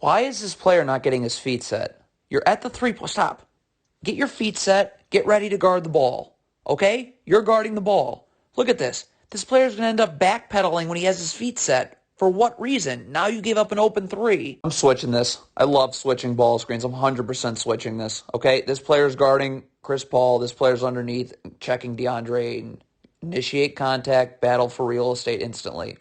Why is this player not getting his feet set? You're at the three-point. Stop. Get your feet set. Get ready to guard the ball. Okay? You're guarding the ball. Look at this. This player's going to end up backpedaling when he has his feet set. For what reason? Now you gave up an open three. I'm switching this. I love switching ball screens. I'm 100% switching this. Okay? This player's guarding Chris Paul. This player's underneath checking DeAndre Ayton. Initiate contact. Battle for real estate instantly.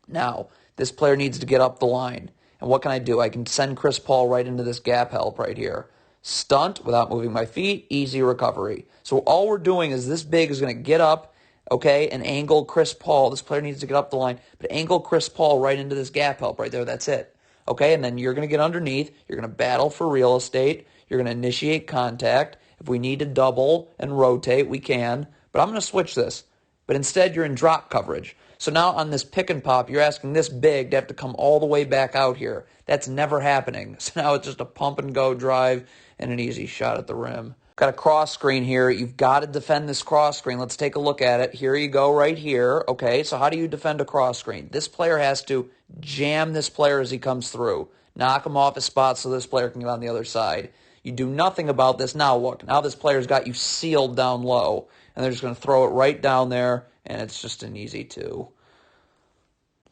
Now, this player needs to get up the line. And what can I do? I can send Chris Paul right into this gap help right here. Stunt without moving my feet, easy recovery. So all we're doing is this big is going to get up, okay, and angle Chris Paul. This player needs to get up the line, but angle Chris Paul right into this gap help right there. That's it. Okay, and then you're going to get underneath. You're going to battle for real estate. You're going to initiate contact. If we need to double and rotate, we can. But I'm going to switch this. But instead, you're in drop coverage. So now on this pick and pop, you're asking this big to have to come all the way back out here. That's never happening. So now it's just a pump and go drive and an easy shot at the rim. Got a cross screen here. You've got to defend this cross screen. Let's take a look at it. Here you go right here. Okay, so how do you defend a cross screen? This player has to jam this player as he comes through. Knock him off his spot so this player can get on the other side. You do nothing about this. Now look, now this player's got you sealed down low. And they're just going to throw it right down there, and it's just an easy two.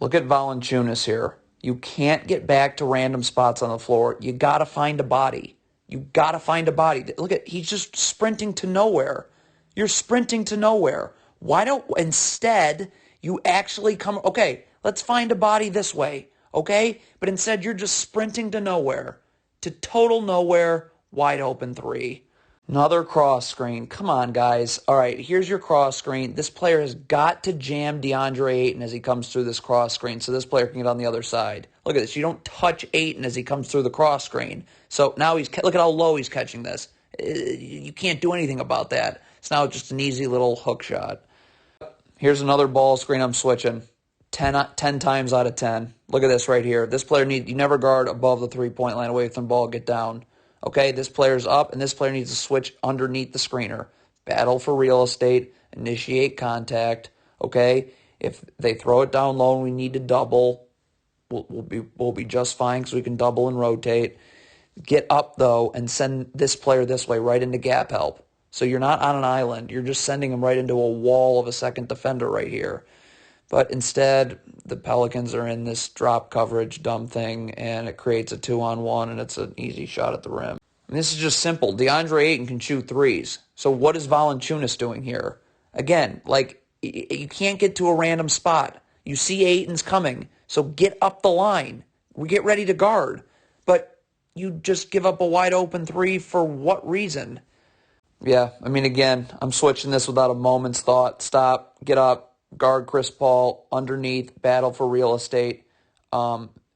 Look at Valanciunas here. You can't get back to random spots on the floor. You got to find a body. You got to find a body. Look at, he's just sprinting to nowhere. You're sprinting to nowhere. Why don't, instead, you actually come, okay, let's find a body this way, okay? But instead, you're just sprinting to nowhere, to total nowhere, wide open three. Another cross screen. Come on, guys. All right, here's your cross screen. This player has got to jam DeAndre Ayton as he comes through this cross screen so this player can get on the other side. Look at this. You don't touch Ayton as he comes through the cross screen. So now look at how low he's catching this. You can't do anything about that. So now it's just an easy little hook shot. Here's another ball screen I'm switching. 10 times out of 10. Look at this right here. This player you never guard above the three-point line away from the ball, get down. Okay, this player's up, and this player needs to switch underneath the screener. Battle for real estate, initiate contact, okay? If they throw it down low and we need to double, we'll be just fine because we can double and rotate. Get up, though, and send this player this way, right into gap help. So you're not on an island. You're just sending him right into a wall of a second defender right here. But instead, the Pelicans are in this drop coverage dumb thing, and it creates a 2-on-1, and it's an easy shot at the rim. And this is just simple. DeAndre Ayton can shoot threes. So what is Valanciunas doing here? Again, like, you can't get to a random spot. You see Ayton's coming, so get up the line. We get ready to guard. But you just give up a wide open three for what reason? Yeah, I mean, again, I'm switching this without a moment's thought. Stop, get up. Guard Chris Paul, underneath, battle for real estate,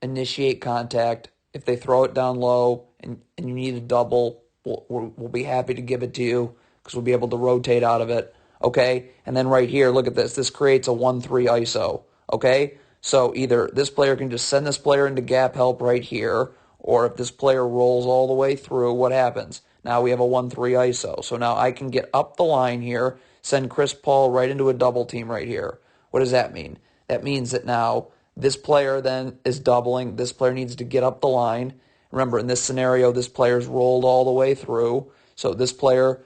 initiate contact. If they throw it down low and you need a double, we'll be happy to give it to you because we'll be able to rotate out of it, okay? And then right here, look at this. This creates a 1-3 ISO, okay? So either this player can just send this player into gap help right here, or if this player rolls all the way through, what happens? Now we have a 1-3 ISO. So now I can get up the line here, send Chris Paul right into a double team right here. What does that mean? That means that now this player then is doubling. This player needs to get up the line. Remember, in this scenario, this player's rolled all the way through. So this player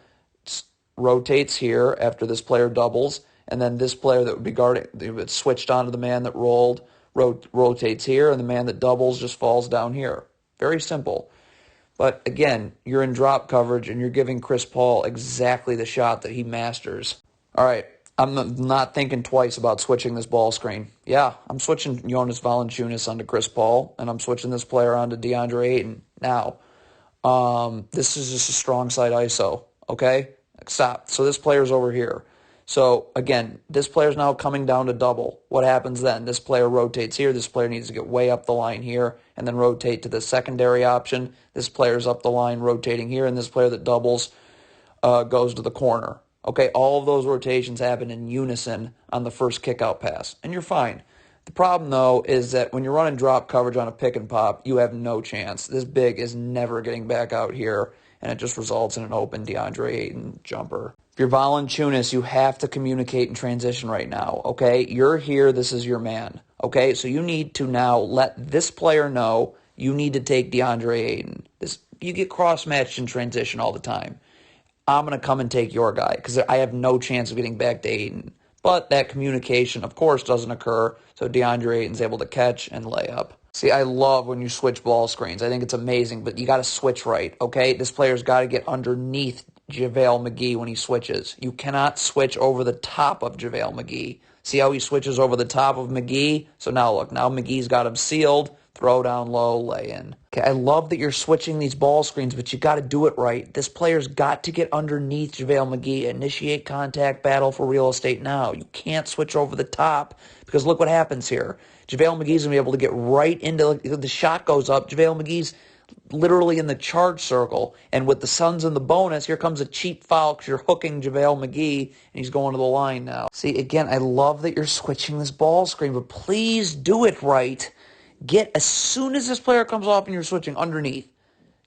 rotates here after this player doubles, and then this player that would be guarding, they would switched onto the man that rolled, rotates here, and the man that doubles just falls down here. Very simple. But again, you're in drop coverage and you're giving Chris Paul exactly the shot that he masters. All right, I'm not thinking twice about switching this ball screen. Yeah, I'm switching Jonas Valanciunas onto Chris Paul, and I'm switching this player onto DeAndre Ayton. Now, this is just a strong side ISO, okay? Stop. So this player's over here. So, again, this player's now coming down to double. What happens then? This player rotates here. This player needs to get way up the line here and then rotate to the secondary option. This player's up the line rotating here, and this player that doubles goes to the corner. Okay, all of those rotations happen in unison on the first kick-out pass, and you're fine. The problem, though, is that when you're running drop coverage on a pick and pop, you have no chance. This big is never getting back out here, and it just results in an open DeAndre Ayton jumper. If you're Valanciunas, you have to communicate in transition right now, okay? You're here, this is your man, okay? So you need to now let this player know you need to take DeAndre Ayton. You get cross-matched in transition all the time. I'm going to come and take your guy because I have no chance of getting back to Ayton. But that communication, of course, doesn't occur, so DeAndre Ayton's able to catch and lay up. See, I love when you switch ball screens. I think it's amazing, but you got to switch right, okay? This player's got to get underneath JaVale McGee when he switches. You cannot switch over the top of JaVale McGee. See how he switches over the top of McGee? So now look, now McGee's got him sealed. Throw down low, lay in. Okay, I love that you're switching these ball screens, but you got to do it right. This player's got to get underneath JaVale McGee, initiate contact, battle for real estate now. You can't switch over the top because look what happens here. JaVale McGee's going to be able to get right into the shot goes up. JaVale McGee's literally in the charge circle. And with the Suns in the bonus, here comes a cheap foul because you're hooking JaVale McGee, and he's going to the line now. See, again, I love that you're switching this ball screen, but please do it right. As soon as this player comes off and you're switching underneath,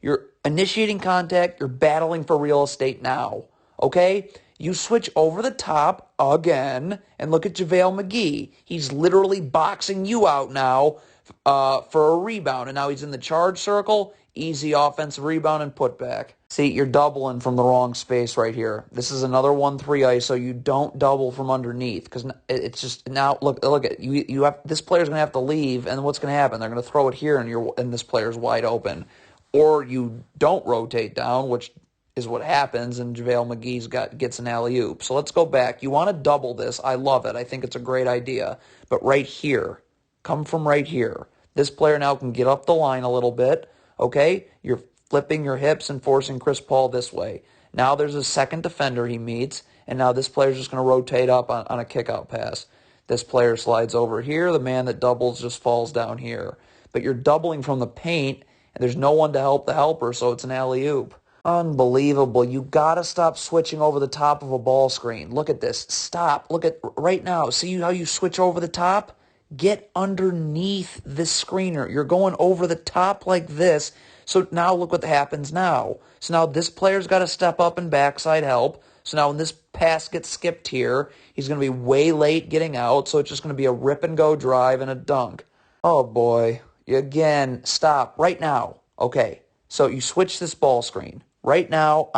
you're initiating contact, you're battling for real estate now, okay? You switch over the top again, and look at JaVale McGee. He's literally boxing you out now for a rebound, and now he's in the charge circle, easy offensive rebound and putback. See, you're doubling from the wrong space right here. This is another 1-3 ISO. You don't double from underneath because it's just now. Look at you. You have this player's going to have to leave, and what's going to happen? They're going to throw it here, and this player's wide open, or you don't rotate down, which is what happens, and JaVale McGee's gets an alley-oop. So let's go back. You want to double this. I love it. I think it's a great idea. But right here, come from right here. This player now can get up the line a little bit, okay? You're flipping your hips and forcing Chris Paul this way. Now there's a second defender he meets, and now this player's just going to rotate up on a kick-out pass. This player slides over here. The man that doubles just falls down here. But you're doubling from the paint, and there's no one to help the helper, so it's an alley-oop. Unbelievable. You got to stop switching over the top of a ball screen. Look at this. Stop. Look at right now. See how you switch over the top? Get underneath this screener. You're going over the top like this. So now look what happens now. So now this player's got to step up and backside help. So now when this pass gets skipped here, he's going to be way late getting out. So it's just going to be a rip and go drive and a dunk. Oh boy. Again, stop right now. Okay. So you switch this ball screen. Right now,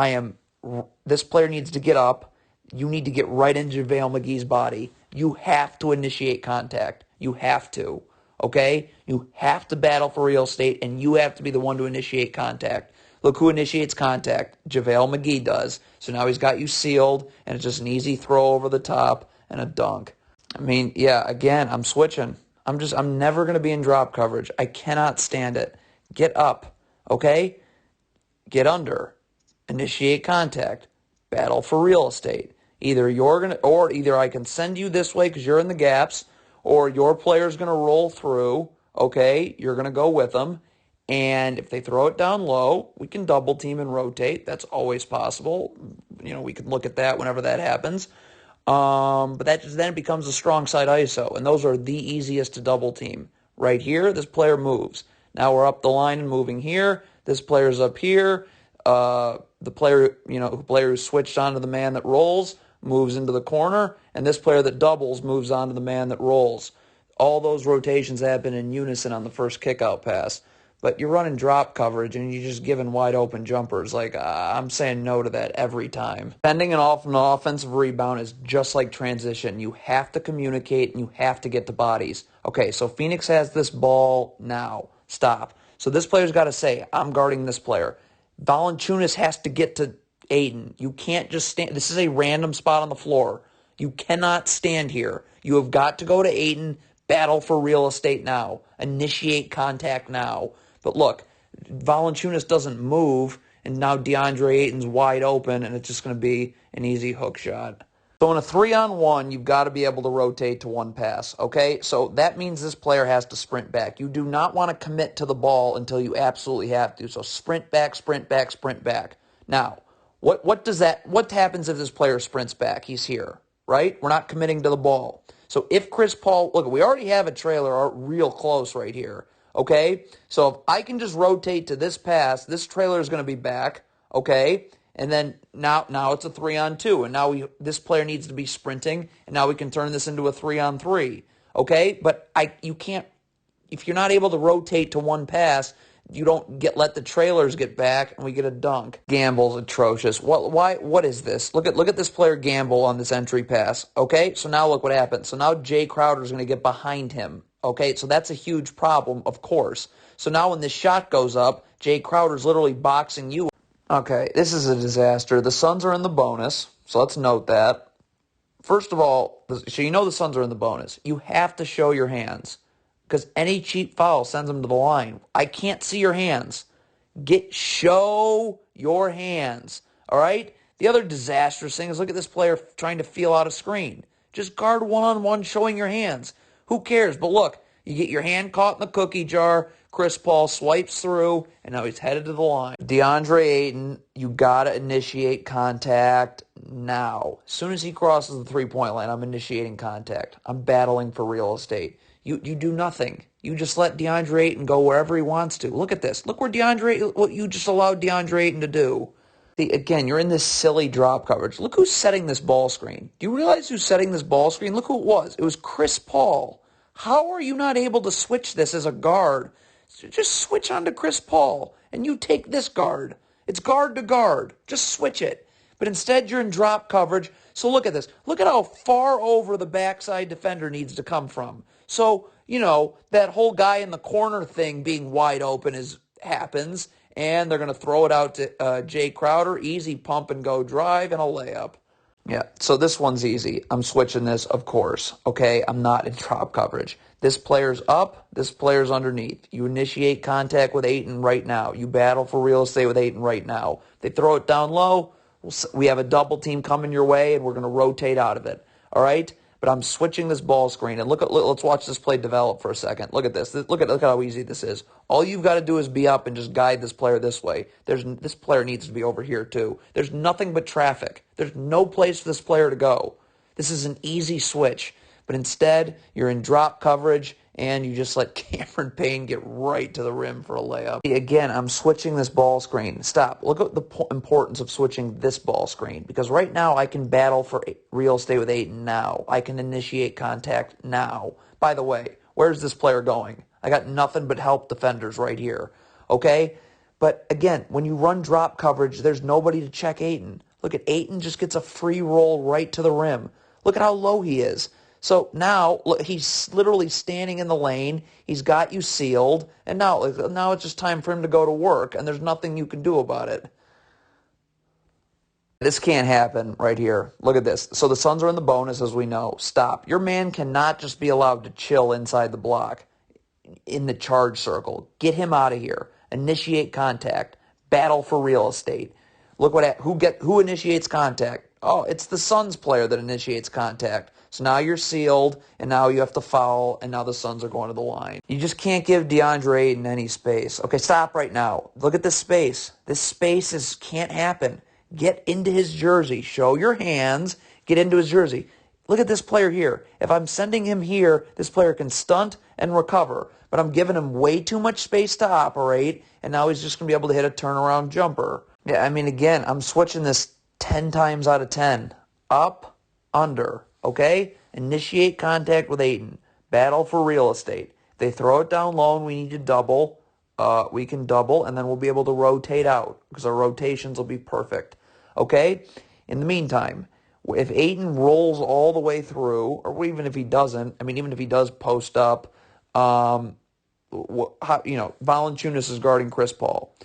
this player needs to get up. You need to get right into JaVale McGee's body. You have to initiate contact. You have to, okay? You have to battle for real estate, and you have to be the one to initiate contact. Look who initiates contact. JaVale McGee does. So now he's got you sealed, and it's just an easy throw over the top and a dunk. I mean, yeah, again, I'm switching. I'm never going to be in drop coverage. I cannot stand it. Get up, okay? Get under. Initiate contact. Battle for real estate. Either I can send you this way because you're in the gaps, or your player's going to roll through, okay? You're going to go with them. And if they throw it down low, we can double team and rotate. That's always possible. We can look at that whenever that happens. But that just then becomes a strong side ISO, and those are the easiest to double team. Right here, this player moves. Now we're up the line and moving here. This player's up here. The player who switched onto the man that rolls moves into the corner, and this player that doubles moves onto the man that rolls. All those rotations happen in unison on the first kickout pass. But you're running drop coverage, and you're just giving wide open jumpers. I'm saying no to that every time. Defending an offensive rebound is just like transition. You have to communicate, and you have to get to bodies. Okay, so Phoenix has this ball now. Stop. So this player's got to say, I'm guarding this player. Valanciunas has to get to Ayton. You can't just stand. This is a random spot on the floor. You cannot stand here. You have got to go to Ayton, battle for real estate now, initiate contact now. But look, Valanciunas doesn't move, and now DeAndre Ayton's wide open, and it's just going to be an easy hook shot. So in a 3-on-1, you've got to be able to rotate to one pass, okay? So that means this player has to sprint back. You do not want to commit to the ball until you absolutely have to. So sprint back, sprint back, sprint back. Now, what happens if this player sprints back? He's here, right? We're not committing to the ball. So if Chris Paul, look, we already have a trailer real close right here, okay? So if I can just rotate to this pass, this trailer is going to be back, okay? And then now it's a 3-on-2, and now this player needs to be sprinting, and now we can turn this into a 3-on-3, okay? But you if you're not able to rotate to one pass, you don't let the trailers get back, and we get a dunk. Gamble's atrocious. What is this? Look at this player gamble on this entry pass. Okay, so now look what happens. So now Jay Crowder's going to get behind him. Okay, so that's a huge problem, of course. So now when this shot goes up, Jay Crowder's literally boxing you. Okay, this is a disaster. The Suns are in the bonus, so let's note that. First of all, so you know the Suns are in the bonus. You have to show your hands because any cheap foul sends them to the line. I can't see your hands. Show your hands, all right? The other disastrous thing is look at this player trying to feel out a screen. Just guard one-on-one showing your hands. Who cares? But look, you get your hand caught in the cookie jar. Chris Paul swipes through, and now he's headed to the line. DeAndre Ayton, you got to initiate contact now. As soon as he crosses the three-point line, I'm initiating contact. I'm battling for real estate. You do nothing. You just let DeAndre Ayton go wherever he wants to. Look at this. Look what you just allowed DeAndre Ayton to do. See, again, you're in this silly drop coverage. Look who's setting this ball screen. Do you realize who's setting this ball screen? Look who it was. It was Chris Paul. How are you not able to switch this as a guard? Just switch on to Chris Paul, and you take this guard. It's guard to guard. Just switch it. But instead, you're in drop coverage. So look at this. Look at how far over the backside defender needs to come from. So, that whole guy in the corner thing being wide open happens, and they're going to throw it out to Jay Crowder. Easy pump and go drive and a layup. Yeah, so this one's easy. I'm switching this, of course. Okay, I'm not in drop coverage. This player's up, this player's underneath. You initiate contact with Ayton right now. You battle for real estate with Ayton right now. They throw it down low. We have a double team coming your way, and we're going to rotate out of it. All right? But I'm switching this ball screen, and let's watch this play develop for a second. Look at this. Look at how easy this is. All you've got to do is be up and just guide this player this way. This player needs to be over here too. There's nothing but traffic. There's no place for this player to go. This is an easy switch, but instead you're in drop coverage, and you just let Cameron Payne get right to the rim for a layup. Again, I'm switching this ball screen. Stop. Look at the importance of switching this ball screen, because right now I can battle for real estate with Ayton now. I can initiate contact now. By the way, where's this player going? I got nothing but help defenders right here. Okay? But again, when you run drop coverage, there's nobody to check Ayton. Look at Ayton just gets a free roll right to the rim. Look at how low he is. So now look, he's literally standing in the lane. He's got you sealed. And now it's just time for him to go to work, and there's nothing you can do about it. This can't happen right here. Look at this. So the Suns are in the bonus, as we know. Stop. Your man cannot just be allowed to chill inside the block in the charge circle. Get him out of here. Initiate contact. Battle for real estate. Look who initiates contact. Oh, it's the Suns player that initiates contact. So now you're sealed, and now you have to foul, and now the Suns are going to the line. You just can't give DeAndre Ayton any space. Okay, stop right now. Look at this space. This space can't happen. Get into his jersey. Show your hands. Get into his jersey. Look at this player here. If I'm sending him here, this player can stunt and recover. But I'm giving him way too much space to operate, and now he's just going to be able to hit a turnaround jumper. Yeah, again, I'm switching this 10 times out of 10. Up, under. Okay? Initiate contact with Ayton. Battle for real estate. If they throw it down low and we need to double, we can double, and then we'll be able to rotate out because our rotations will be perfect. Okay? In the meantime, if Ayton rolls all the way through, or even if he doesn't, even if he does post up, Valanciunas is guarding Chris Paul.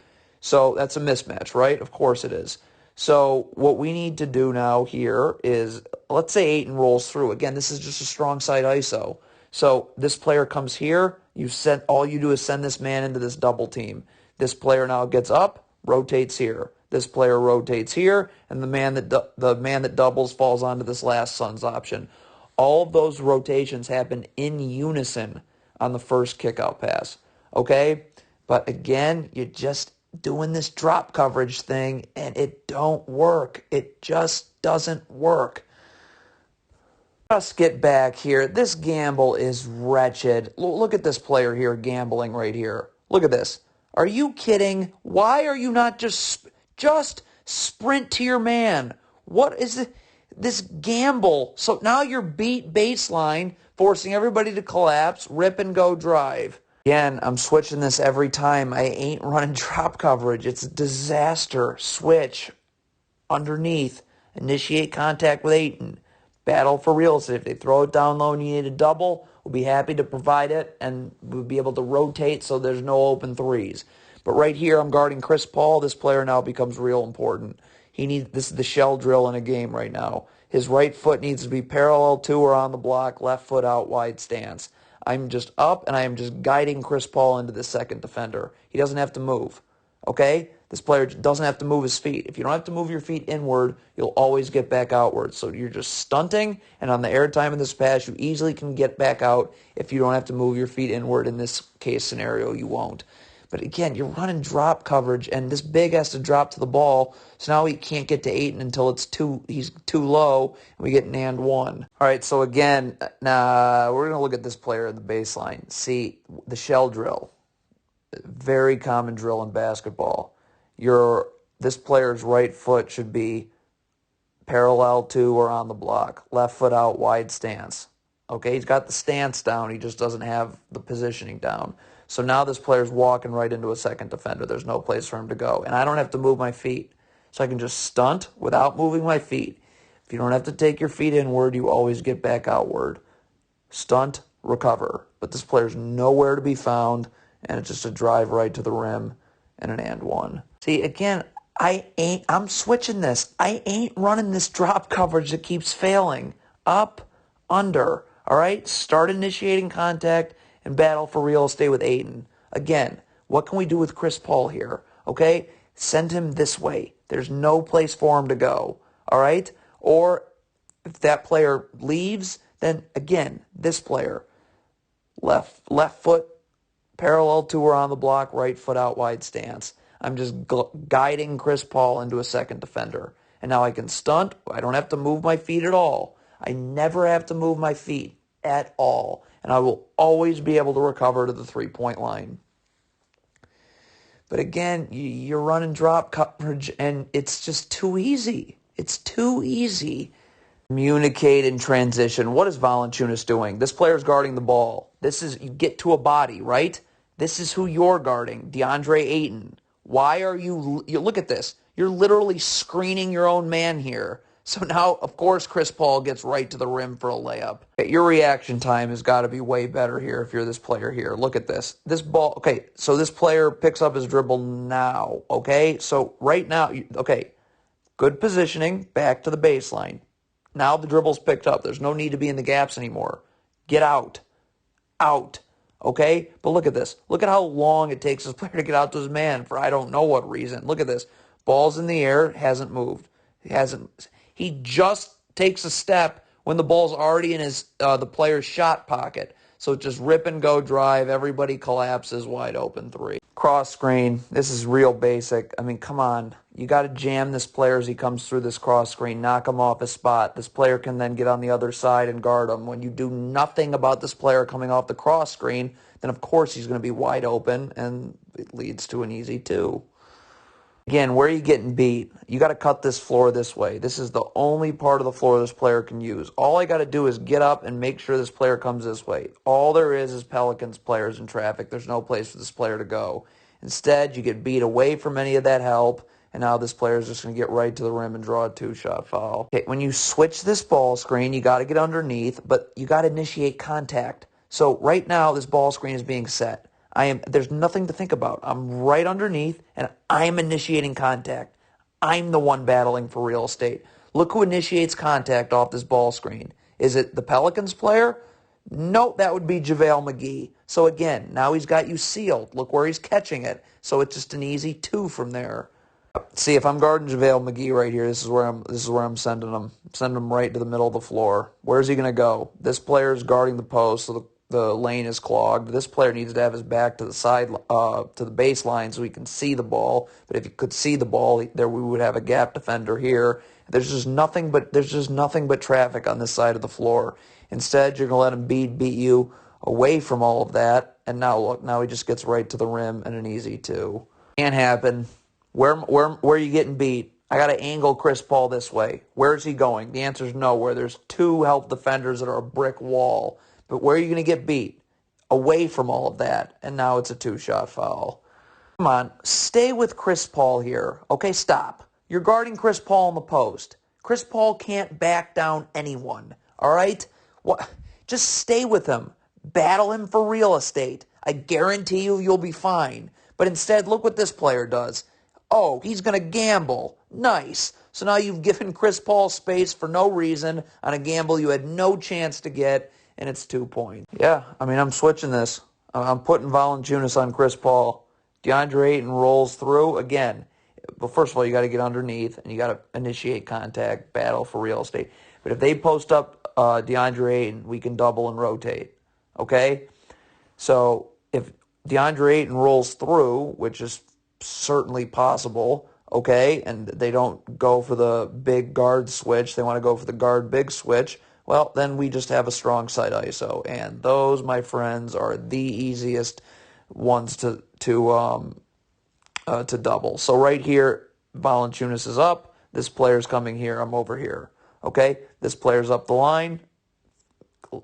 So that's a mismatch, right? Of course it is. So what we need to do now here is, let's say Ayton rolls through. Again, this is just a strong side ISO. So this player comes here. All you do is send this man into this double team. This player now gets up, rotates here. This player rotates here, and the man that doubles falls onto this last Suns option. All of those rotations happen in unison on the first kickout pass. Okay? But again, you're just doing this drop coverage thing, and it don't work. It just doesn't work. Let's get back here. This gamble is wretched. Look at this player here gambling right here. Look at this. Are you kidding? Why are you not just sprint to your man? What is this gamble? So now you're beat baseline, forcing everybody to collapse, rip and go drive. Again, I'm switching this every time. I ain't running drop coverage. It's a disaster. Switch. Underneath. Initiate contact with Ayton. Battle for real estate. If they throw it down low and you need a double, we'll be happy to provide it, and we'll be able to rotate so there's no open threes. But right here, I'm guarding Chris Paul. This player now becomes real important. This is the shell drill in a game right now. His right foot needs to be parallel to or on the block, left foot out wide stance. I'm just up, and I am just guiding Chris Paul into the second defender. He doesn't have to move, okay? This player doesn't have to move his feet. If you don't have to move your feet inward, you'll always get back outward. So you're just stunting, and on the airtime in this pass, you easily can get back out. If you don't have to move your feet inward in this case scenario, you won't. But again, you're running drop coverage, and this big has to drop to the ball, so now he can't get to Ayton until he's too low, and we get an and one. All right, so again, we're going to look at this player in the baseline. See, the shell drill, very common drill in basketball. This player's right foot should be parallel to or on the block, left foot out, wide stance. Okay, he's got the stance down, he just doesn't have the positioning down. So now this player's walking right into a second defender. There's no place for him to go. And I don't have to move my feet. So I can just stunt without moving my feet. If you don't have to take your feet inward, you always get back outward. Stunt, recover. But this player's nowhere to be found, and it's just a drive right to the rim and an and one. See, again, I'm switching this. I ain't running this drop coverage that keeps failing. Up, under. All right? Start initiating contact and battle for real estate with Ayton. Again, what can we do with Chris Paul here? Okay? Send him this way. There's no place for him to go. All right? Or if that player leaves, then again, this player, left foot parallel to or on the block, right foot out wide stance. I'm just guiding Chris Paul into a second defender. And now I can stunt. I don't have to move my feet at all. I never have to move my feet at all. And I will always be able to recover to the three-point line. But again, you're running drop coverage, and it's just too easy. It's too easy. Communicate in transition. What is Valanciunas doing? This player's guarding the ball. You get to a body, right? This is who you're guarding, DeAndre Ayton. Why are you look at this. You're literally screening your own man here. So now, of course, Chris Paul gets right to the rim for a layup. Okay, your reaction time has got to be way better here if you're this player here. Look at this. This ball, okay, so this player picks up his dribble now, okay? So right now, okay, good positioning, back to the baseline. Now the dribble's picked up. There's no need to be in the gaps anymore. Get out. Out. Okay? But look at this. Look at how long it takes this player to get out to his man for I don't know what reason. Look at this. Ball's in the air, hasn't moved. He just takes a step when the ball's already in the player's shot pocket. So just rip and go drive. Everybody collapses, wide open three. Cross screen. This is real basic. I mean, come on. You got to jam this player as he comes through this cross screen. Knock him off his spot. This player can then get on the other side and guard him. When you do nothing about this player coming off the cross screen, then of course he's going to be wide open, and it leads to an easy two. Again, where are you getting beat? You got to cut this floor this way. This is the only part of the floor this player can use. All I got to do is get up and make sure this player comes this way. All there is Pelicans players in traffic. There's no place for this player to go. Instead, you get beat away from any of that help, and now this player is just going to get right to the rim and draw a two-shot foul. Okay, when you switch this ball screen, you got to get underneath, but you got to initiate contact. So right now, this ball screen is being set. There's nothing to think about. I'm right underneath, and I'm initiating contact. I'm the one battling for real estate. Look who initiates contact off this ball screen. Is it the Pelicans player? No, that would be JaVale McGee. So again, now he's got you sealed. Look where he's catching it. So it's just an easy two from there. See, if I'm guarding JaVale McGee right here, this is where I'm sending him. Send him right to the middle of the floor. Where's he going to go? This player is guarding the post, so the lane is clogged. This player needs to have his back to the side, to the baseline, so he can see the ball. But if he could see the ball, there we would have a gap defender here. There's just nothing but traffic on this side of the floor. Instead, you're gonna let him beat you away from all of that. And now look, now he just gets right to the rim and an easy two. Can't happen. Where are you getting beat? I got to angle Chris Paul this way. Where is he going? The answer is nowhere. There's two help defenders that are a brick wall. But where are you going to get beat? away from all of that, and now it's a two-shot foul. Come on, stay with Chris Paul here. Okay, stop. You're guarding Chris Paul in the post. Chris Paul can't back down anyone, all right? What? Just stay with him. Battle him for real estate. I guarantee you'll be fine. But instead, look what this player does. Oh, he's going to gamble. Nice. So now you've given Chris Paul space for no reason on a gamble you had no chance to get, and it's 2 points. Yeah, I mean, I'm switching this. I'm putting Valanciunas on Chris Paul. DeAndre Ayton rolls through. Again, well, first of all, you got to get underneath, and you got to initiate contact, battle for real estate. But if they post up DeAndre Ayton, we can double and rotate. Okay? So if DeAndre Ayton rolls through, which is certainly possible, okay, and they don't go for the big guard switch, they want to go for the guard big switch, well, then we just have a strong side ISO. And those, my friends, are the easiest ones to double. So right here, Valanciunas is up. This player's coming here. I'm over here. Okay? This player's up the line,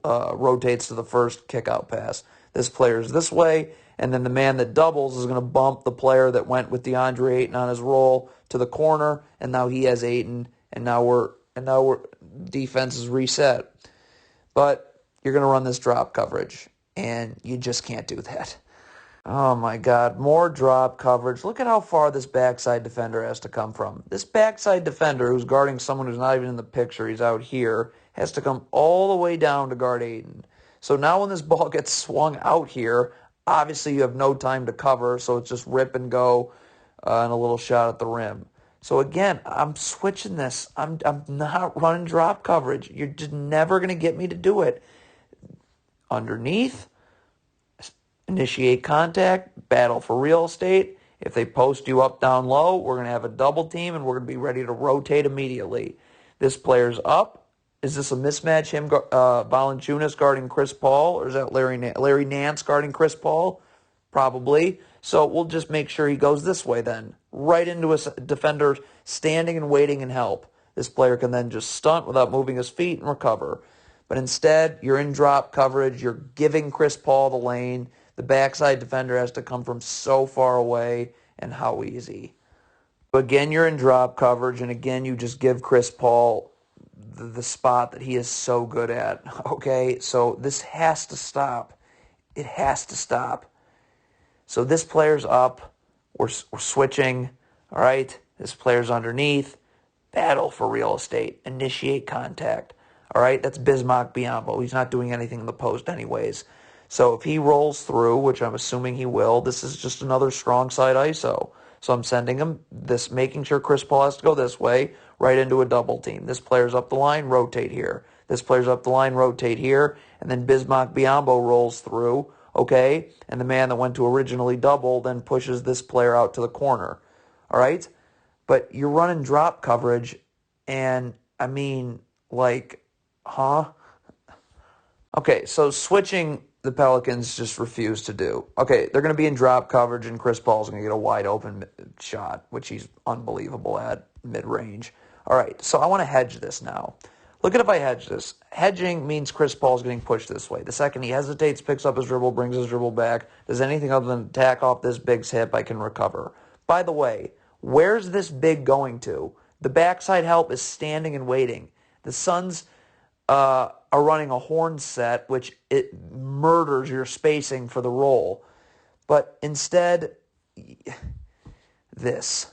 rotates to the first kick-out pass. This player's this way, and then the man that doubles is going to bump the player that went with DeAndre Ayton on his roll to the corner, and now he has Ayton, and now we're defense is reset. But you're going to run this drop coverage, and you just can't do that. Oh, my God. More drop coverage. Look at how far this backside defender has to come from. This backside defender who's guarding someone who's not even in the picture, he's out here, has to come all the way down to guard Ayton. So now when this ball gets swung out here, obviously you have no time to cover, so it's just rip and go and a little shot at the rim. So again, I'm switching this. I'm not running drop coverage. You're just never going to get me to do it. Underneath, initiate contact, battle for real estate. If they post you up, down, low, we're going to have a double team, and we're going to be ready to rotate immediately. This player's up. Is this a mismatch, him Valanciunas guarding Chris Paul, or is that Larry Nance guarding Chris Paul? Probably. So we'll just make sure he goes this way then, right into a defender standing and waiting and help. This player can then just stunt without moving his feet and recover. But instead, you're in drop coverage. You're giving Chris Paul the lane. The backside defender has to come from so far away, and how easy. But again, you're in drop coverage, and again, you just give Chris Paul the spot that he is so good at. Okay, so this has to stop. It has to stop. So this player's up. We're switching. All right, this player's underneath. Battle for real estate. Initiate contact. All right, that's Bismack Biyombo. He's not doing anything in the post anyways. So if he rolls through, which I'm assuming he will, this is just another strong side ISO. So I'm sending him this, making sure Chris Paul has to go this way, right into a double team. This player's up the line, rotate here. This player's up the line, rotate here. And then Bismack Biyombo rolls through, okay? And the man that went to originally double then pushes this player out to the corner, all right? But you're running drop coverage, and I mean, like, huh? Okay, so switching the Pelicans just refuse to do. Okay, they're going to be in drop coverage, and Chris Paul's going to get a wide open shot, which he's unbelievable at mid-range. All right, so I want to hedge this now. Look at if I hedge this. Hedging means Chris Paul's getting pushed this way. The second he hesitates, picks up his dribble, brings his dribble back, does anything other than attack off this big's hip, I can recover. By the way, where's this big going to? The backside help is standing and waiting. The Suns are running a horn set, which it murders your spacing for the roll. But instead, this.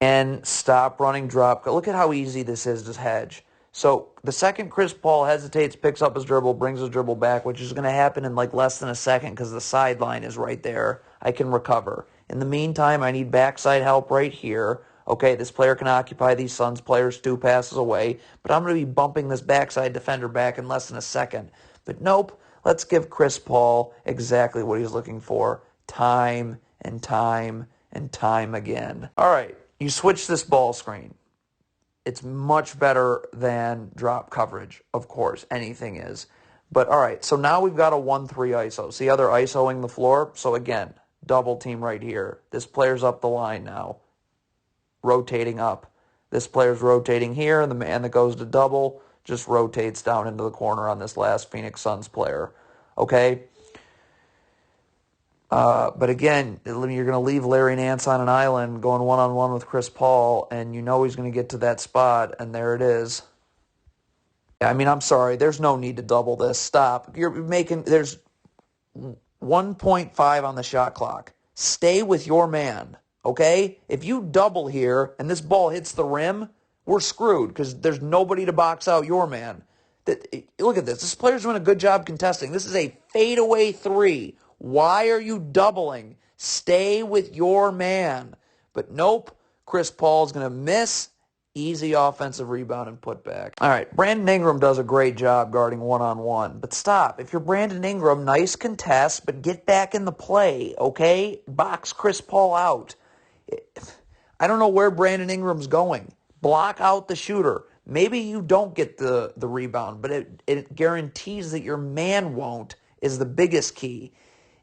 And stop running drop. Look at how easy this is to hedge. So the second Chris Paul hesitates, picks up his dribble, brings his dribble back, which is going to happen in like less than a second because the sideline is right there, I can recover. In the meantime, I need backside help right here. Okay, this player can occupy these Suns players 2 passes away, but I'm going to be bumping this backside defender back in less than a second. But nope, let's give Chris Paul exactly what he's looking for, time and time and time again. All right, you switch this ball screen. It's much better than drop coverage, of course, anything is. But all right, so now we've got a 1-3 ISO. See how they're ISOing the floor? So again, double team right here. This player's up the line now, rotating up. This player's rotating here, and the man that goes to double just rotates down into the corner on this last Phoenix Suns player. okay? But again, you're going to leave Larry Nance on an island going one-on-one with Chris Paul, and you know he's going to get to that spot, and there it is. I mean, I'm sorry. There's no need to double this. Stop. There's 1.5 on the shot clock. Stay with your man, okay? If you double here and this ball hits the rim, we're screwed because there's nobody to box out your man. Look at this. This player's doing a good job contesting. This is a fadeaway three. Why are you doubling? Stay with your man. But nope, Chris Paul's going to miss. Easy offensive rebound and put back. All right, Brandon Ingram does a great job guarding one-on-one. But stop. If you're Brandon Ingram, nice contest, but get back in the play, okay? Box Chris Paul out. I don't know where Brandon Ingram's going. Block out the shooter. Maybe you don't get the rebound, but it guarantees that your man won't is the biggest key.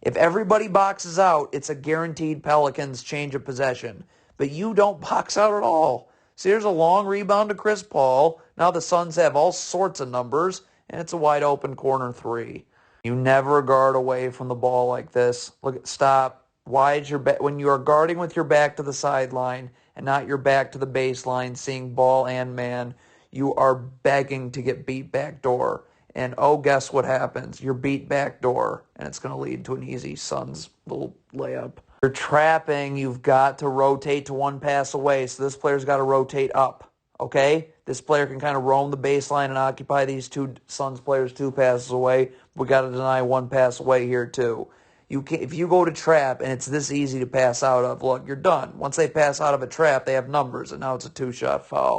If everybody boxes out, it's a guaranteed Pelicans change of possession. But you don't box out at all. So here's a long rebound to Chris Paul. Now the Suns have all sorts of numbers, and it's a wide open corner three. You never guard away from the ball like this. Stop. When you are guarding with your back to the sideline and not your back to the baseline, seeing ball and man, you are begging to get beat back door. And guess what happens? You're beat back door, and it's going to lead to an easy Suns little layup. You're trapping. You've got to rotate to one pass away, so this player's got to rotate up, okay? This player can kind of roam the baseline and occupy these two Suns players 2 passes away. We got to deny 1 pass away here, too. If you go to trap and it's this easy to pass out of, look, you're done. Once they pass out of a trap, they have numbers, and now it's a 2-shot foul.